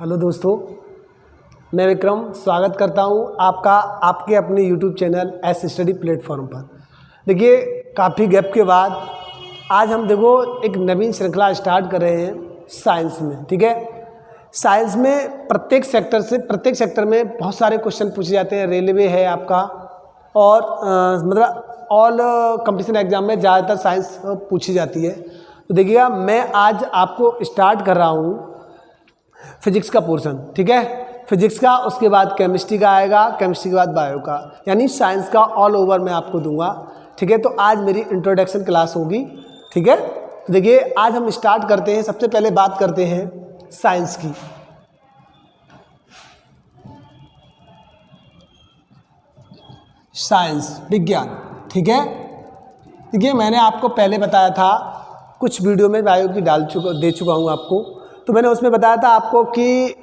Hello दोस्तों, मैं विक्रम स्वागत करता हूं आपका आपके अपने YouTube channel S study platform पर। देखिए, काफ़ी गैप के बाद आज हम देखो एक नवीन श्रृंखला स्टार्ट कर रहे हैं साइंस में। ठीक है, साइंस में प्रत्येक सेक्टर में बहुत सारे क्वेश्चन पूछे जाते हैं। रेलवे है आपका और मतलब ऑल कंपटीशन एग्जाम में ज़्यादातर साइंस पूछी जाती है। तो देखिएगा, मैं आज आपको स्टार्ट कर रहा हूँ फिजिक्स का पोर्शन। ठीक है, फिजिक्स का, उसके बाद केमिस्ट्री का आएगा, केमिस्ट्री के बाद बायो का, यानी साइंस का ऑल ओवर मैं आपको दूंगा। ठीक है, तो आज मेरी इंट्रोडक्शन क्लास होगी। ठीक है, तो देखिए आज हम स्टार्ट करते हैं। सबसे पहले बात करते हैं साइंस की। साइंस विज्ञान। ठीक है, देखिए मैंने आपको पहले बताया था, कुछ वीडियो में बायो की दे चुका हूँ आपको। तो मैंने उसमें बताया था आपको कि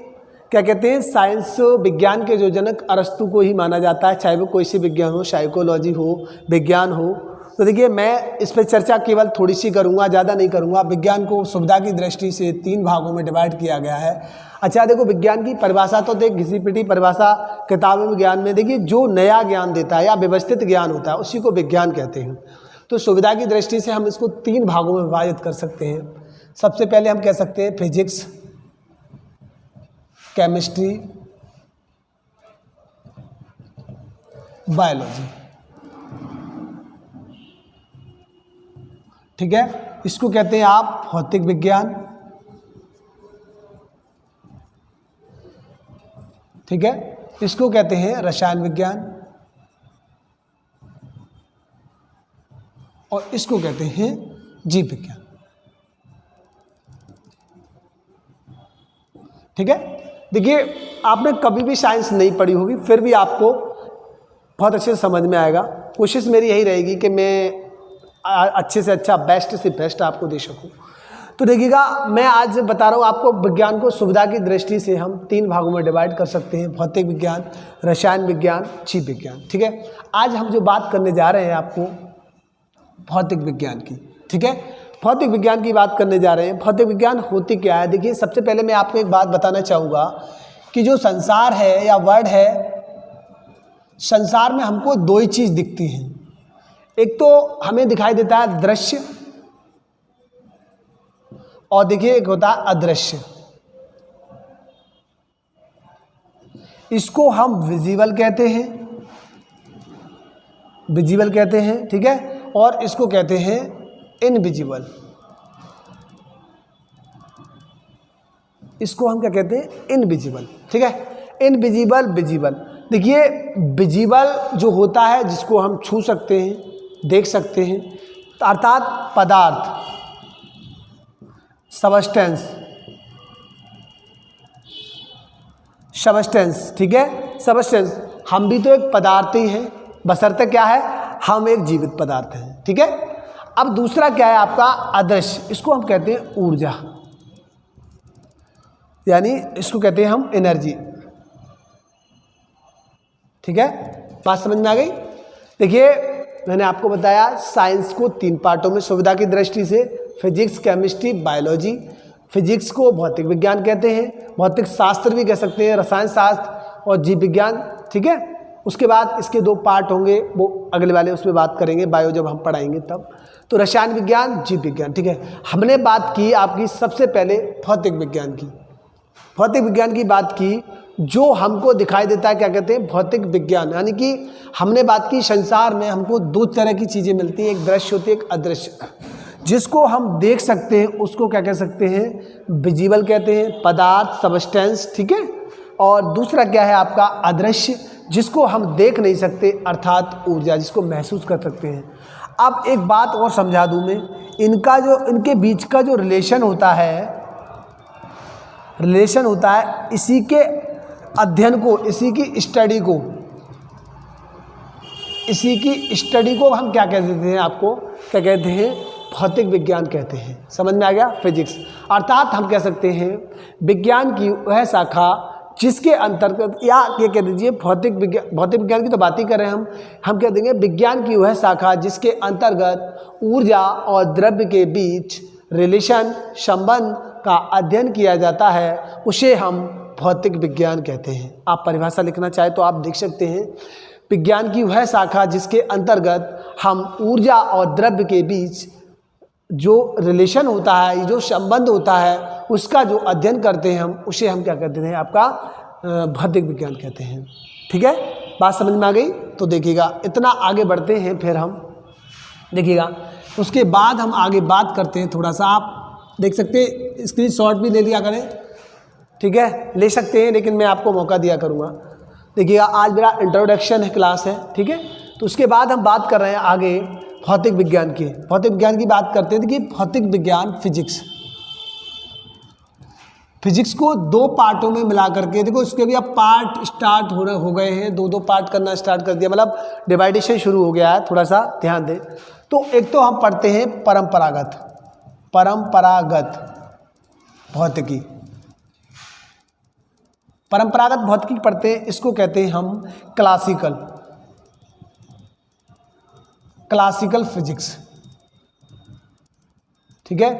क्या कहते हैं, साइंस विज्ञान के जो जनक अरस्तु को ही माना जाता है, चाहे वो कोई सी विज्ञान हो, साइकोलॉजी हो, विज्ञान हो। तो देखिए मैं इस पर चर्चा केवल थोड़ी सी करूँगा, ज़्यादा नहीं करूँगा। विज्ञान को सुविधा की दृष्टि से 3 भागों में डिवाइड किया गया है। अच्छा देखो, विज्ञान की परिभाषा तो देख, घिसी पिटी परिभाषा किताबों में ज्ञान में देखिए, जो नया ज्ञान देता है या व्यवस्थित ज्ञान होता है उसी को विज्ञान कहते हैं। तो सुविधा की दृष्टि से हम इसको 3 भागों में विभाजित कर सकते हैं। सबसे पहले हम कह सकते हैं फिजिक्स, केमिस्ट्री, बायोलॉजी। ठीक है, इसको कहते हैं आप भौतिक विज्ञान। ठीक है, इसको कहते हैं रसायन विज्ञान और इसको कहते हैं जीव विज्ञान। ठीक है, देखिए आपने कभी भी साइंस नहीं पढ़ी होगी, फिर भी आपको बहुत अच्छे से समझ में आएगा। कोशिश मेरी यही रहेगी कि मैं अच्छे से अच्छा, बेस्ट से बेस्ट आपको दे सकूं। तो देखिएगा, मैं आज बता रहा हूँ आपको, विज्ञान को सुविधा की दृष्टि से हम 3 भागों में डिवाइड कर सकते हैं: भौतिक विज्ञान, रसायन विज्ञान, जीव विज्ञान। ठीक है, आज हम जो बात करने जा रहे हैं आपको भौतिक विज्ञान की। ठीक है, भौतिक विज्ञान की बात करने जा रहे हैं। भौतिक विज्ञान होती क्या है? देखिए, सबसे पहले मैं आपको एक बात बताना चाहूँगा कि जो संसार है या वर्ल्ड है, संसार में हमको 2 ही चीज़ दिखती हैं। एक तो हमें दिखाई देता है दृश्य, और देखिए एक होता है अदृश्य। इसको हम विजिबल कहते हैं, विजिबल कहते हैं। ठीक है, और इसको कहते हैं इनविजिबल। इसको हम क्या कहते हैं? इनविजिबल। ठीक है, इनविजिबल, विजिबल। देखिए, विजिबल जो होता है, जिसको हम छू सकते हैं, देख सकते हैं, अर्थात पदार्थ, सबस्टेंस, सबस्टेंस। ठीक है, सबस्टेंस, हम भी तो एक पदार्थ ही हैं, बशर्ते क्या है, हम एक जीवित पदार्थ हैं। ठीक है, अब दूसरा क्या है आपका? अदृश्य। इसको हम कहते हैं ऊर्जा, यानी इसको कहते हैं हम एनर्जी। ठीक है, बात समझ में आ गई? देखिए, मैंने आपको बताया साइंस को 3 पार्टों में सुविधा की दृष्टि से: फिजिक्स, केमिस्ट्री, बायोलॉजी। फिजिक्स को भौतिक विज्ञान कहते हैं, भौतिक शास्त्र भी कह सकते हैं, रसायन शास्त्र और जीव विज्ञान। ठीक है, उसके बाद इसके 2 पार्ट होंगे, वो अगले वाले उसमें बात करेंगे, बायो जब हम पढ़ाएंगे तब। तो रसायन विज्ञान, जीव विज्ञान। ठीक है, हमने बात की आपकी सबसे पहले भौतिक विज्ञान की। भौतिक विज्ञान की बात की, जो हमको दिखाई देता है, क्या कहते हैं? भौतिक विज्ञान। यानी कि हमने बात की, संसार में हमको 2 तरह की चीज़ें मिलती हैं, एक दृश्य होती है, एक अदृश्य। जिसको हम देख सकते हैं उसको क्या कह सकते हैं? विजिबल कहते हैं, पदार्थ, सबस्टेंस। ठीक है, और दूसरा क्या है आपका? अदृश्य, जिसको हम देख नहीं सकते, अर्थात ऊर्जा, जिसको महसूस कर सकते हैं। अब एक बात और समझा दूं मैं, इनके बीच का जो रिलेशन होता है, इसी के अध्ययन को, इसी की स्टडी को हम क्या कह देते हैं? आपको क्या कहते हैं? भौतिक विज्ञान कहते हैं। समझ में आ गया? फिजिक्स, अर्थात हम कह सकते हैं विज्ञान की वह शाखा जिसके अंतर्गत, या ये कह दीजिए भौतिक विज्ञान की तो बात ही कर रहे हैं हम कह देंगे विज्ञान की वह शाखा जिसके अंतर्गत ऊर्जा और द्रव्य के बीच रिलेशन, संबंध का अध्ययन किया जाता है, उसे हम भौतिक विज्ञान कहते हैं। आप परिभाषा लिखना चाहे तो आप देख सकते हैं, विज्ञान की वह शाखा जिसके अंतर्गत हम ऊर्जा और द्रव्य के बीच जो रिलेशन होता है, जो संबंध होता है, उसका जो अध्ययन करते हैं हम, उसे हम क्या कहते हैं, आपका भौतिक विज्ञान कहते हैं। ठीक है, बात समझ में आ गई? तो देखिएगा, इतना आगे बढ़ते हैं, फिर हम देखिएगा उसके बाद हम आगे बात करते हैं। थोड़ा सा आप देख सकते हैं, स्क्रीनशॉट भी ले लिया करें, ठीक है, ले सकते हैं, लेकिन मैं आपको मौका दिया करूँगा। देखिएगा, आज मेरा इंट्रोडक्शन है, क्लास है, ठीक है। तो उसके बाद हम बात कर रहे हैं आगे भौतिक विज्ञान की। भौतिक विज्ञान की बात करते हैं कि भौतिक विज्ञान फिजिक्स को दो पार्टों में मिला करके, देखो इसके भी अब पार्ट स्टार्ट हो गए हैं, दो पार्ट करना स्टार्ट कर दिया, मतलब डिवाइडेशन शुरू हो गया है, थोड़ा सा ध्यान दें। तो एक तो हम पढ़ते हैं परंपरागत भौतिकी, परंपरागत भौतिकी पढ़ते हैं, इसको कहते हैं हम क्लासिकल फिजिक्स। ठीक है,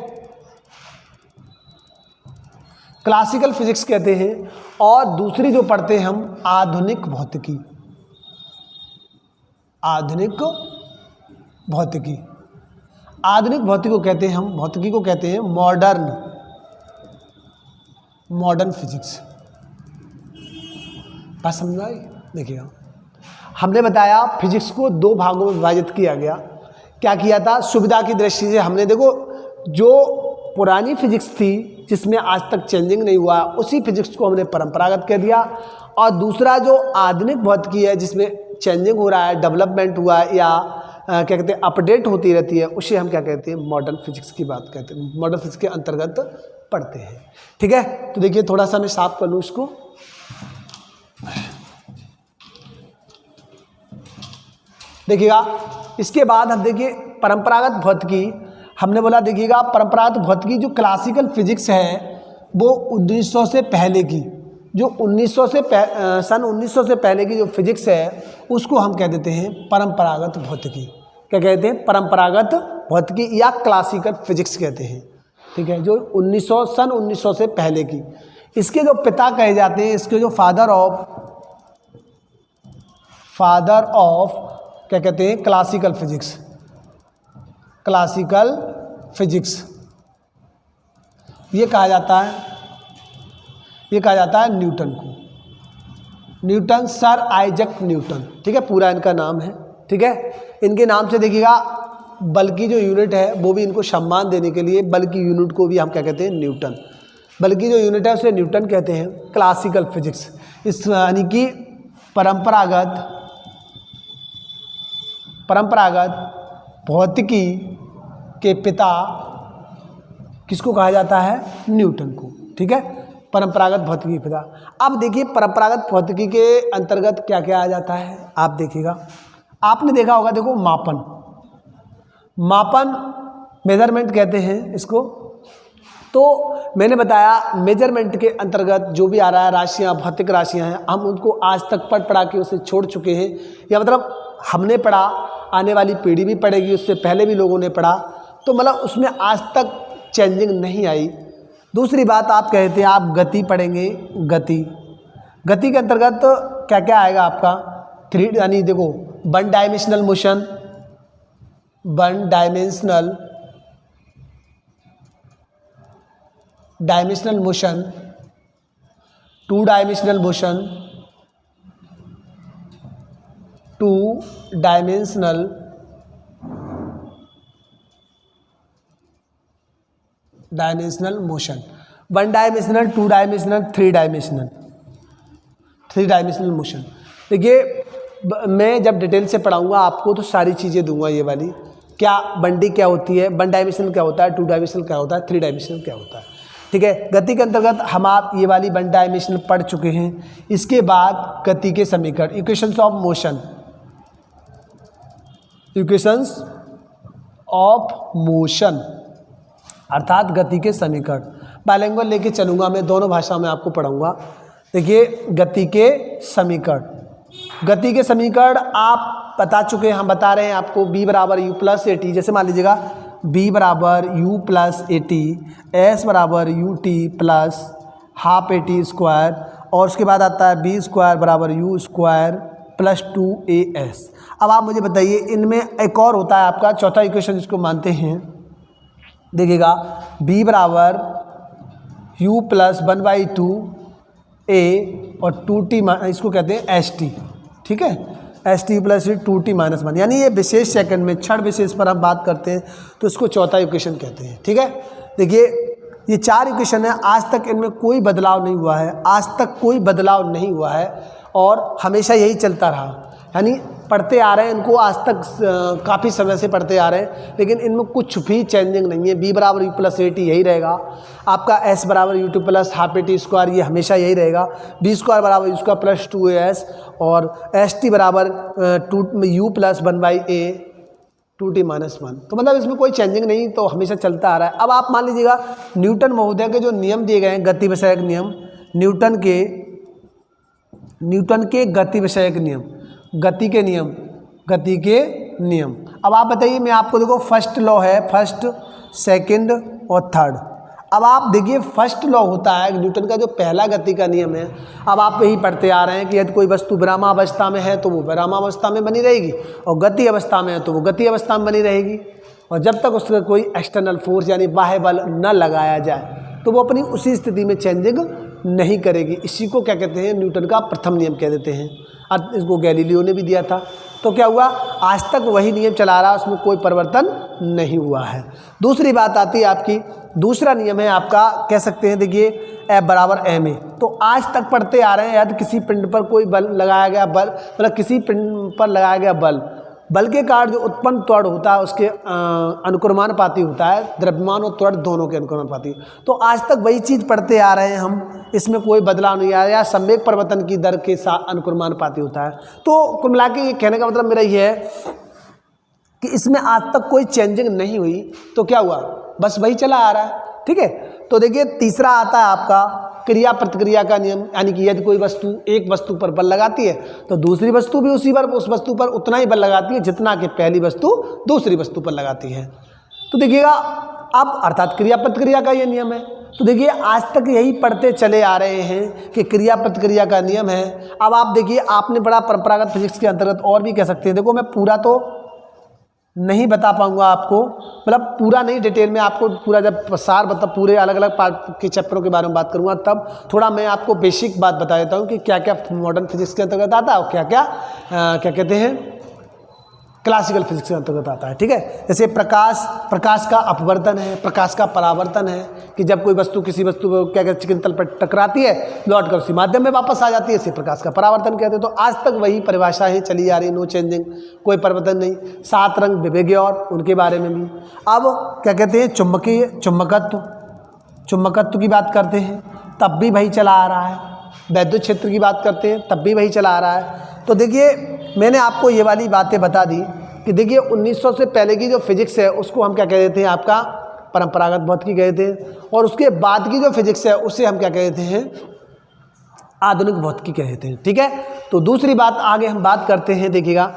क्लासिकल फिजिक्स कहते हैं। और दूसरी जो पढ़ते हैं हम आधुनिक भौतिकी, आधुनिक भौतिकी को कहते हैं हम, भौतिकी को कहते हैं मॉडर्न फिजिक्स। बात समझ आई? देखिएगा, हमने बताया फिजिक्स को दो भागों में विभाजित किया गया। क्या किया था? सुविधा की दृष्टि से हमने, देखो जो पुरानी फिजिक्स थी जिसमें आज तक चेंजिंग नहीं हुआ, उसी फिजिक्स को हमने परंपरागत कह दिया। और दूसरा जो आधुनिक भौतिकी है जिसमें चेंजिंग हो रहा है, डेवलपमेंट हुआ है, या क्या कहते हैं, अपडेट होती रहती है, उसे हम क्या कहते हैं, मॉडर्न फिजिक्स की बात कहते हैं, मॉडर्न फिजिक्स के अंतर्गत पढ़ते हैं। ठीक है, तो देखिए थोड़ा सा मैं साफ कर लूँ इसको। देखिएगा, इसके बाद हम देखिए परंपरागत भौतिकी, हमने बोला देखिएगा परंपरागत भौतिकी जो क्लासिकल फिजिक्स है वो 1900 से पहले की, जो सन 1900 से पहले की जो फिजिक्स है उसको हम कह देते हैं परंपरागत भौतिकी। क्या कहते हैं? परंपरागत भौतिकी या क्लासिकल फिजिक्स कहते हैं। ठीक है, जो 1900 से पहले की, इसके जो पिता कहे जाते हैं, इसके जो फादर ऑफ क्या कहते हैं, क्लासिकल फिजिक्स ये कहा जाता है न्यूटन को, सर आइजैक न्यूटन। ठीक है, पूरा इनका नाम है। ठीक है, इनके नाम से देखिएगा, बल्कि जो यूनिट है वो भी इनको सम्मान देने के लिए, बल्कि यूनिट को भी हम क्या कहते हैं, न्यूटन, बल्कि जो यूनिट है उसे न्यूटन कहते हैं। क्लासिकल फिजिक्स, इस यानी कि परंपरागत भौतिकी के पिता किसको कहा जाता है? न्यूटन को। ठीक है, परंपरागत भौतिकी के पिता। अब देखिए परंपरागत भौतिकी के अंतर्गत क्या क्या आ जाता है, आप देखिएगा, आपने देखा होगा, देखो मापन मेजरमेंट कहते हैं इसको। तो मैंने बताया मेजरमेंट के अंतर्गत जो भी आ रहा है, राशियाँ, भौतिक राशियाँ हैं, हम उनको आज तक पढ़ के उसे छोड़ चुके हैं, या मतलब हमने पढ़ा, आने वाली पीढ़ी भी पढ़ेगी, उससे पहले भी लोगों ने पढ़ा, तो मतलब उसमें आज तक चेंजिंग नहीं आई। दूसरी बात, आप कहते हैं आप गति पढ़ेंगे, गति के अंतर्गत क्या क्या आएगा आपका? 3 यानी देखो, one dimensional motion, 2 dimensional motion, 2 dimensional motion, 1 dimensional, 2 dimensional, 3 dimensional motion. देखिए, मैं जब डिटेल से पढ़ाऊंगा आपको तो सारी चीज़ें दूंगा, ये वाली क्या 1D क्या होती है, 1 डायमेंशनल क्या होता है, 2 डायमेंशनल क्या होता है, 3 डायमेंशनल क्या होता है। ठीक है, गति के अंतर्गत हम आप ये वाली 1 डायमेंशनल पढ़ चुके हैं। इसके बाद गति के समीकरण, इक्वेशंस ऑफ मोशन अर्थात गति के समीकरण, बाइलिंगुअल लेके चलूँगा मैं, दोनों भाषा में आपको पढ़ाऊँगा। देखिए, गति के समीकरण आप बता चुके हैं, हम बता रहे हैं आपको, b बराबर u प्लस AT, जैसे मान लीजिएगा b बराबर u प्लस AT, s बराबर ut plus half AT square, और उसके बाद आता है B स्क्वायर बराबर U स्क्वायर प्लस 2AS। अब आप मुझे बताइए इनमें एक और होता है आपका चौथा इक्वेशन जिसको मानते हैं, देखिएगा B बराबर U प्लस 1/2A और 2T, इसको कहते हैं ST, ठीक है, ST प्लस 2T माइनस 1, यानी ये विशेष सेकंड में क्षण विशेष पर हम बात करते हैं तो इसको चौथा इक्वेशन कहते हैं, ठीक है। देखिए ये 4 इक्वेशन है, आज तक इनमें कोई बदलाव नहीं हुआ है, आज तक कोई बदलाव नहीं हुआ है और हमेशा यही चलता रहा, यानी पढ़ते आ रहे हैं इनको आज तक काफ़ी समय से पढ़ते आ रहे हैं, लेकिन इनमें कुछ भी चेंजिंग नहीं है। B बराबर U प्लस AT यही रहेगा, आपका S बराबर U2 plus half AT square ये हमेशा यही रहेगा, B स्क्वायर बराबर U स्क्वायर प्लस 2AS और ST बराबर U plus 1/A 2T minus 1। तो मतलब इसमें कोई चेंजिंग नहीं, तो हमेशा चलता आ रहा है। अब आप मान लीजिएगा न्यूटन महोदय के जो नियम दिए गए हैं, गति विषयक नियम, न्यूटन के गति विषयक नियम, गति के नियम। अब आप बताइए, मैं आपको देखो फर्स्ट लॉ है, फर्स्ट सेकंड और थर्ड। अब आप देखिए फर्स्ट लॉ होता है न्यूटन का जो पहला गति का नियम है। अब आप यही पढ़ते आ रहे हैं कि यदि कोई वस्तु विरामावस्था में है तो वो विरामावस्था में बनी रहेगी, और गति अवस्था में है तो वो गति अवस्था में बनी रहेगी, और जब तक उसका कोई एक्सटर्नल फोर्स यानी बाह्य बल न लगाया जाए तो वो अपनी उसी स्थिति में चेंजिंग नहीं करेगी। इसी को क्या कहते हैं, न्यूटन का प्रथम नियम कह देते हैं। अब इसको गैलीलियो ने भी दिया था, तो क्या हुआ, आज तक वही नियम चला रहा, उसमें कोई परिवर्तन नहीं हुआ है। दूसरी बात आती है आपकी, दूसरा नियम है आपका, कह सकते हैं देखिए F बराबर ma। तो आज तक पढ़ते आ रहे हैं, यदि किसी पिंड पर कोई बल लगाया गया, बल मतलब किसी पिंड पर लगाया गया बल के कारण जो उत्पन्न त्वरण होता है उसके अनुक्रमानुपाती होता है, द्रव्यमान और त्वरण दोनों के अनुक्रमानुपाती। तो आज तक वही चीज़ पढ़ते आ रहे हैं हम, इसमें कोई बदलाव नहीं आया, या संवेग परिवर्तन की दर के साथ अनुक्रमानुपाती होता है। तो कुल मिला के ये कहने का मतलब मेरा ये है कि इसमें आज तक कोई चेंजिंग नहीं हुई, तो क्या हुआ, बस वही चला आ रहा है, ठीक है। तो देखिए तीसरा आता है आपका क्रिया प्रतिक्रिया का नियम, यानी कि यदि कोई वस्तु एक वस्तु पर बल लगाती है तो दूसरी वस्तु भी उस वस्तु पर उतना ही बल लगाती है जितना कि पहली वस्तु दूसरी वस्तु पर लगाती है। तो देखिएगा अब अर्थात क्रिया प्रतिक्रिया का ये नियम है। तो देखिए आज तक यही पढ़ते चले आ रहे हैं कि क्रिया प्रतिक्रिया का नियम है। अब आप देखिए आपने पढ़ा परंपरागत फिजिक्स के अंतर्गत और भी कह सकते हैं। देखो मैं पूरा तो नहीं बता पाऊंगा आपको, मतलब पूरा नहीं डिटेल में आपको पूरा जब सार मतलब पूरे अलग अलग पार्ट के चैप्टरों के बारे में बात करूंगा तब थोड़ा मैं आपको बेसिक बात बता देता हूं कि क्या क्या मॉडर्न फिजिक्स के अंतर्गत आता है और क्या क्या कहते हैं क्लासिकल फिजिक्स के अंतर्गत आता है, ठीक है। जैसे प्रकाश का अपवर्तन है, प्रकाश का परावर्तन है कि जब कोई वस्तु किसी वस्तु को क्या कहते चिकन तल पर टकराती है लौट कर उसी माध्यम में वापस आ जाती है, इसे प्रकाश का परावर्तन कहते हैं। तो आज तक वही परिभाषाएं चली आ रही, नो चेंजिंग, कोई परिवर्तन नहीं। 7 रंग विवेग्य और उनके बारे में भी। अब क्या कहते हैं चुंबकत्व की बात करते हैं तब भी वही चला आ रहा है। वैद्युत क्षेत्र की बात करते हैं तब भी वही चला आ रहा है। तो देखिए मैंने आपको ये वाली बातें बता दी कि देखिए 1900 से पहले की जो फिजिक्स है उसको हम क्या कह देते हैं, आपका परंपरागत भौतिकी कहते हैं, और उसके बाद की जो फिजिक्स है उसे हम क्या कहते हैं, आधुनिक भौतिकी कहते हैं, ठीक है। तो दूसरी बात आगे हम बात करते हैं। देखिएगा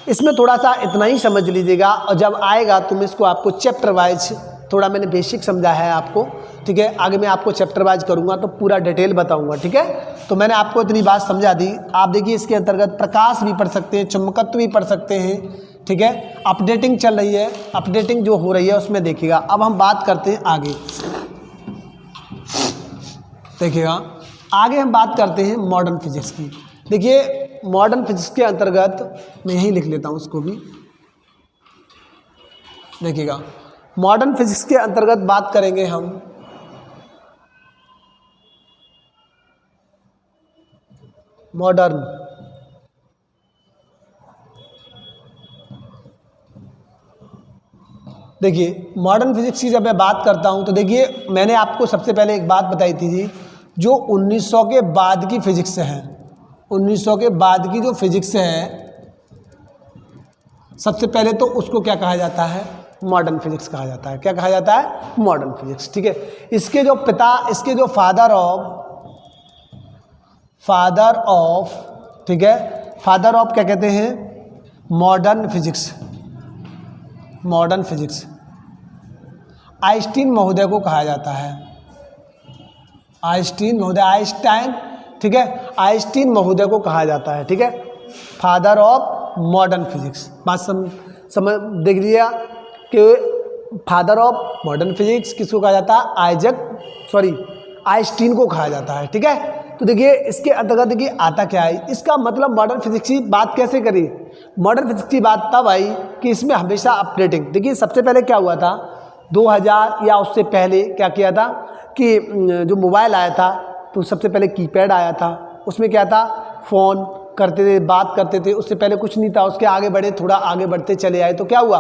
इसमें थोड़ा सा इतना ही समझ लीजिएगा, और जब आएगा तो मैं इसको आपको चैप्टर वाइज थोड़ा मैंने बेसिक समझा है आपको, ठीक है। आगे मैं आपको चैप्टर वाइज करूँगा तो पूरा डिटेल बताऊँगा, ठीक है। तो मैंने आपको इतनी बात समझा दी। आप देखिए इसके अंतर्गत प्रकाश भी पढ़ सकते हैं, चुंबकत्व भी पढ़ सकते हैं, ठीक है। अपडेटिंग चल रही है, अपडेटिंग जो हो रही है उसमें देखिएगा। अब हम बात करते हैं आगे, देखिएगा आगे हम बात करते हैं मॉडर्न फिजिक्स की। देखिए मॉडर्न फिजिक्स के अंतर्गत मैं यहीं लिख लेता हूँ उसको भी। देखिएगा मॉडर्न फिजिक्स के अंतर्गत बात करेंगे हम मॉडर्न देखिए मॉडर्न फिजिक्स की जब मैं बात करता हूं तो देखिए मैंने आपको सबसे पहले एक बात बताई थी जी, जो 1900 के बाद की फिजिक्स है, 1900 के बाद की जो फिजिक्स है सबसे पहले तो उसको क्या कहा जाता है, मॉडर्न फिजिक्स कहा जाता है। क्या कहा जाता है, मॉडर्न फिजिक्स, ठीक है। इसके जो पिता, इसके जो फादर ऑफ ठीक है, फादर ऑफ क्या कहते हैं, मॉडर्न फिजिक्स आइंस्टीन महोदय को कहा जाता है। आइंस्टीन महोदय, आइंस्टाइन, ठीक है, आइंस्टीन महोदय को कहा जाता है, ठीक है, फादर ऑफ मॉडर्न फिजिक्स। बात समझ देख लिया कि फादर ऑफ मॉडर्न फिजिक्स किसको कहा जाता है, आइंस्टीन को कहा जाता है, ठीक है। तो देखिए इसके अंतर्गत देखिए आता क्या है, इसका मतलब मॉडर्न फिजिक्स की बात कैसे करी, मॉडर्न फिजिक्स की बात तब आई कि इसमें हमेशा अपडेटिंग। देखिए सबसे पहले क्या हुआ था, 2000 या उससे पहले क्या किया था कि जो मोबाइल आया था तो सबसे पहले कीपैड आया था, उसमें क्या था, फ़ोन करते थे, बात करते थे, उससे पहले कुछ नहीं था। उसके आगे बढ़े, थोड़ा आगे बढ़ते चले आए तो क्या हुआ,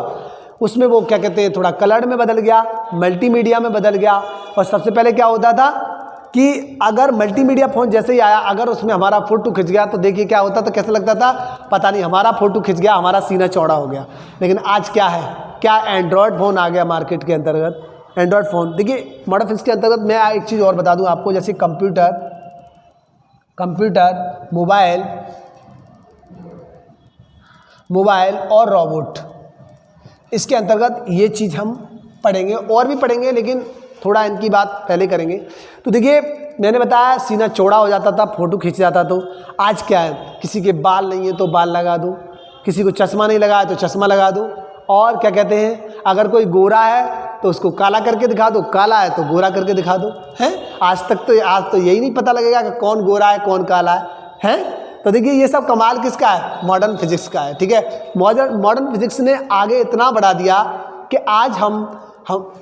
उसमें वो क्या कहते हैं, थोड़ा कलर्ड में बदल गया, मल्टीमीडिया में बदल गया। और सबसे पहले क्या होता था कि अगर मल्टीमीडिया फ़ोन जैसे ही आया, अगर उसमें हमारा फ़ोटो खिंच गया तो देखिए क्या होता था, कैसा लगता था, पता नहीं, हमारा फ़ोटो खिंच गया, हमारा सीना चौड़ा हो गया। लेकिन आज क्या है, क्या एंड्रॉयड फ़ोन आ गया मार्केट के अंतर्गत, एंड्रॉयड फ़ोन। देखिए मॉडर्न फिजिक्स के अंतर्गत मैं एक चीज़ और बता दूं आपको, जैसे कंप्यूटर, मोबाइल और रोबोट, इसके अंतर्गत ये चीज़ हम पढ़ेंगे, और भी पढ़ेंगे लेकिन थोड़ा इनकी बात पहले करेंगे। तो देखिए मैंने बताया सीना चौड़ा हो जाता था, फ़ोटो खींच जाता। तो आज क्या है, किसी के बाल नहीं है तो बाल लगा दो, किसी को चश्मा नहीं लगा है तो चश्मा लगा दो, और क्या कहते हैं, अगर कोई गोरा है तो उसको काला करके दिखा दो, काला है तो गोरा करके दिखा दो, हैं। आज तो यही नहीं पता लगेगा कि कौन गोरा है कौन काला है, हैं। तो देखिए ये सब कमाल किसका है, मॉडर्न फिजिक्स का है, ठीक है। मॉडर्न फिजिक्स ने आगे इतना बढ़ा दिया कि आज हम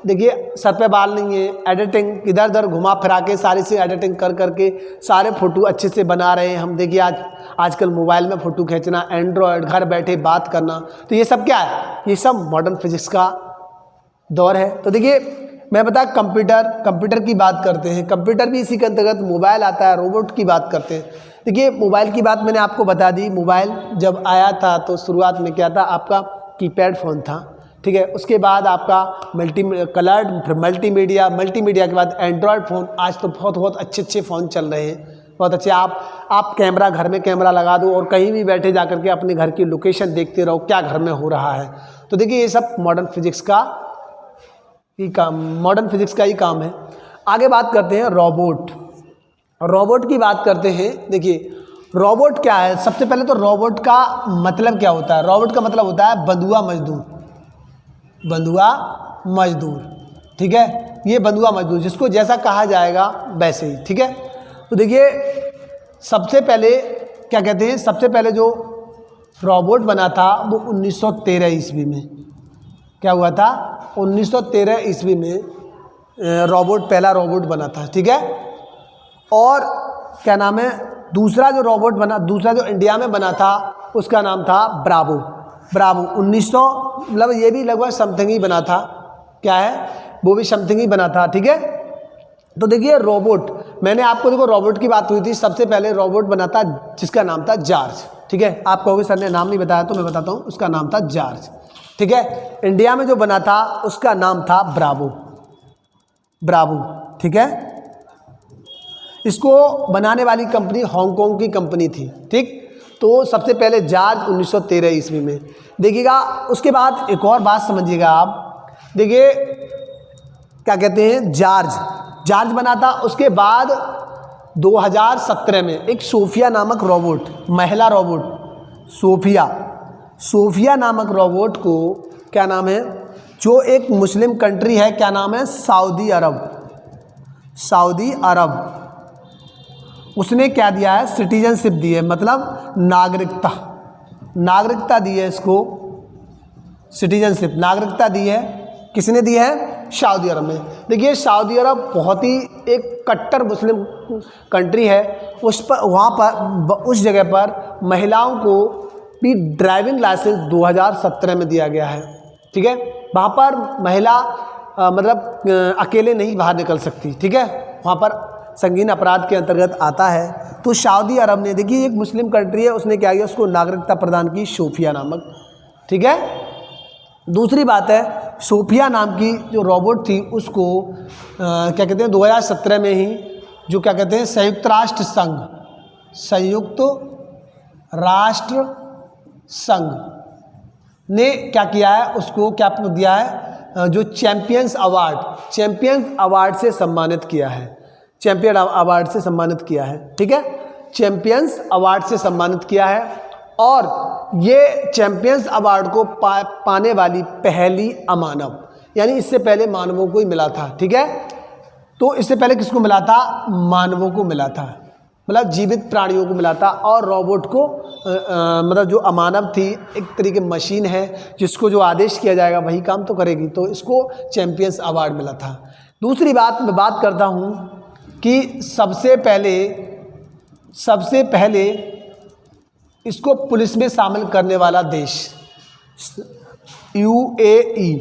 देखिए सर पे बाल नहीं है, एडिटिंग इधर उधर घुमा फिरा के सारी से एडिटिंग कर करके सारे फ़ोटो अच्छे से बना रहे हैं हम। देखिए आजकल मोबाइल में फ़ोटो खींचना, एंड्रॉयड, घर बैठे बात करना, तो ये सब क्या है, ये सब मॉडर्न फिजिक्स का दौर है। तो देखिए मैं बता कंप्यूटर की बात करते हैं, कंप्यूटर भी इसी के अंतर्गत, मोबाइल आता है, रोबोट की बात करते हैं। देखिए मोबाइल की बात मैंने आपको बता दी, मोबाइल जब आया था तो शुरुआत में क्या था, आपका कीपैड फ़ोन था, ठीक है। उसके बाद आपका कलर्ड, फिर मल्टीमीडिया के बाद एंड्रॉयड फ़ोन। आज तो बहुत अच्छे फ़ोन चल रहे हैं, बहुत अच्छे। आप कैमरा, घर में कैमरा लगा दो और कहीं भी बैठे जा करके अपने घर की लोकेशन देखते रहो, क्या घर में हो रहा है। तो देखिए ये सब मॉडर्न फिजिक्स का ही काम है। आगे बात करते हैं रोबोट की बात करते हैं। देखिए रोबोट क्या है, सबसे पहले तो रोबोट का मतलब क्या होता है, रोबोट का मतलब होता है बंधुआ मजदूर, ठीक है। ये बंधुआ मजदूर, जिसको जैसा कहा जाएगा वैसे ही, ठीक है। तो देखिए सबसे पहले क्या कहते हैं, सबसे पहले जो रोबोट बना था वो 1913 ईस्वी में, क्या हुआ था, 1913 ईस्वी में पहला रोबोट बना था, ठीक है। और क्या नाम है, दूसरा जो इंडिया में बना था उसका नाम था ब्रावो 1900, मतलब ये भी लगभग समथिंग ही बना था, क्या है, वो भी समथिंग ही बना था, ठीक है। तो देखिए रोबोट, मैंने आपको देखो रोबोट की बात हुई थी, सबसे पहले रोबोट बना था जिसका नाम था जॉर्ज, ठीक है। आप कहोगे सर ने नाम नहीं बताया, तो मैं बताता हूँ, उसका नाम था जॉर्ज, ठीक है। इंडिया में जो बना था उसका नाम था ब्रावो, ठीक है। इसको बनाने वाली कंपनी हांगकांग की कंपनी थी, ठीक। तो सबसे पहले जॉर्ज 1913 ईस्वी में, देखिएगा। उसके बाद एक और बात समझिएगा आप, देखिए क्या कहते हैं, जॉर्ज बना था। उसके बाद 2017 में एक सोफिया नामक रोबोट, महिला रोबोट सोफिया नामक रोबोट को, क्या नाम है, जो एक मुस्लिम कंट्री है, क्या नाम है, सऊदी अरब, उसने क्या दिया है, सिटीजनशिप दी है, मतलब नागरिकता दी है इसको, सिटीजनशिप, नागरिकता दी है। किसने दी है, सऊदी अरब में। देखिए सऊदी अरब बहुत ही एक कट्टर मुस्लिम कंट्री है, उस जगह पर महिलाओं को भी ड्राइविंग लाइसेंस 2017 में दिया गया है, ठीक है। वहाँ पर महिला मतलब अकेले नहीं बाहर निकल सकती, ठीक है, वहाँ पर संगीन अपराध के अंतर्गत आता है। तो सऊदी अरब ने, देखिए एक मुस्लिम कंट्री है, उसने क्या किया, उसको नागरिकता प्रदान की, सोफिया नामक, ठीक है। दूसरी बात है, सोफिया नाम की जो रोबोट थी उसको क्या कहते हैं, 2017 में ही जो क्या कहते हैं, संयुक्त राष्ट्र संघ ने क्या किया है, उसको क्या दिया है, जो चैंपियंस अवार्ड से सम्मानित किया है, चैंपियन अवार्ड से सम्मानित किया है। ठीक है, चैंपियंस अवार्ड से सम्मानित किया है और ये चैंपियंस अवार्ड को पाने वाली पहली अमानव, यानी इससे पहले मानवों को ही मिला था। ठीक है, तो इससे पहले किसको मिला था? मानवों को मिला था, मतलब जीवित प्राणियों को मिला था। और रोबोट को मतलब जो अमानव थी, एक तरीके मशीन है जिसको जो आदेश किया जाएगा वही काम तो करेगी, तो इसको चैंपियंस अवार्ड मिला था। दूसरी बात मैं बात करता हूँ कि सबसे पहले इसको पुलिस में शामिल करने वाला देश UAE,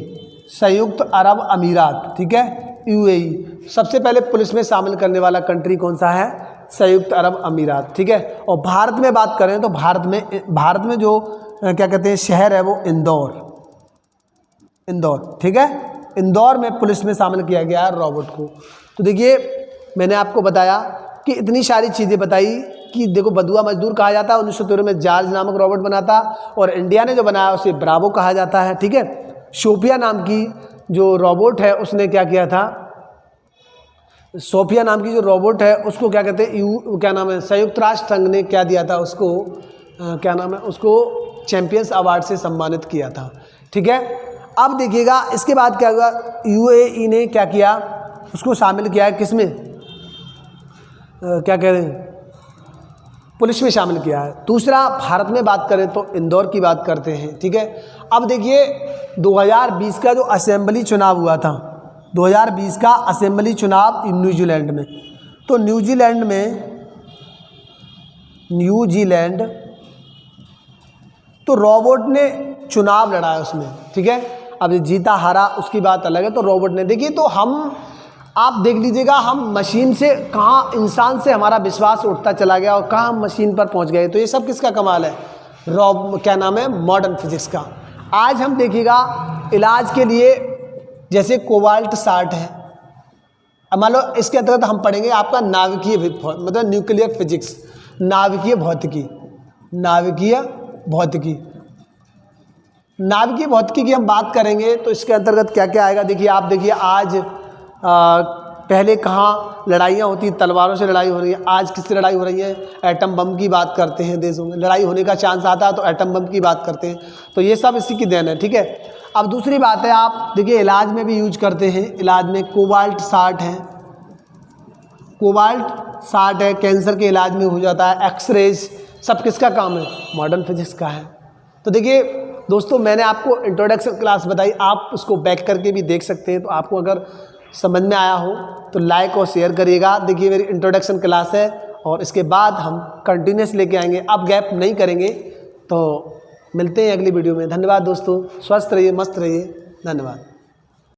संयुक्त अरब अमीरात। ठीक है, UAE सबसे पहले पुलिस में शामिल करने वाला कंट्री कौन सा है? संयुक्त अरब अमीरात। ठीक है, और भारत में बात करें तो भारत में जो क्या कहते हैं शहर है वो इंदौर। ठीक है, इंदौर में पुलिस में शामिल किया गया है रोबोट को। तो देखिए मैंने आपको बताया कि इतनी सारी चीज़ें बताई कि देखो बदुआ मजदूर कहा जाता है, 1913 में जॉर्ज नामक रोबोट बना था और इंडिया ने जो बनाया उसे ब्रावो कहा जाता है। ठीक है, सोफिया नाम की जो रोबोट है उसने क्या किया था? सोफिया नाम की जो रोबोट है उसको क्या कहते हैं क्या नाम है, संयुक्त राष्ट्र संघ ने क्या दिया था उसको, क्या नाम है, उसको चैंपियंस अवार्ड से सम्मानित किया था। ठीक है, अब देखिएगा इसके बाद क्या हुआ, UAE ने क्या किया, उसको शामिल किया है किसमें, क्या कह रहे हैं, पुलिस में शामिल किया है। दूसरा, भारत में बात करें तो इंदौर की बात करते हैं। ठीक है, अब देखिए 2020 का जो असेंबली चुनाव हुआ था, 2020 का असेंबली चुनाव न्यूजीलैंड में, तो न्यूजीलैंड तो रोबोट ने चुनाव लड़ा उसमें। ठीक है, अब जीता हारा उसकी बात अलग है, तो रोबोट ने, देखिए तो आप देख लीजिएगा हम मशीन से कहाँ, इंसान से हमारा विश्वास उठता चला गया और कहाँ हम मशीन पर पहुँच गए। तो ये सब किसका कमाल है? क्या नाम है, मॉडर्न फिजिक्स का। आज हम देखिएगा इलाज के लिए जैसे कोबाल्ट 60 है, अब मान लो इसके अंतर्गत हम पढ़ेंगे आपका नाभिकीय मतलब न्यूक्लियर फिजिक्स, नाभिकीय भौतिकी की हम बात करेंगे तो इसके अंतर्गत क्या क्या आएगा। देखिए आप देखिए आज पहले कहाँ लड़ाइयाँ होती, तलवारों से लड़ाई हो रही है, आज किससे लड़ाई हो रही है? एटम बम की बात करते हैं, देशों में लड़ाई होने का चांस आता है तो एटम बम की बात करते हैं। तो ये सब इसी की देन है। ठीक है, अब दूसरी बात है, आप देखिए इलाज में भी यूज करते हैं, इलाज में कोबाल्ट 60 है, कैंसर के इलाज में हो जाता है, एक्सरेज, सब किसका काम है? मॉडर्न फिजिक्स का है। तो देखिए दोस्तों मैंने आपको इंट्रोडक्शन क्लास बताई, आप उसको बैक करके भी देख सकते हैं। तो आपको अगर समझ में आया हो तो लाइक और शेयर करिएगा। देखिए मेरी इंट्रोडक्शन क्लास है और इसके बाद हम कंटिन्यूस लेके आएंगे, अब गैप नहीं करेंगे। तो मिलते हैं अगली वीडियो में। धन्यवाद दोस्तों, स्वस्थ रहिए, मस्त रहिए, धन्यवाद।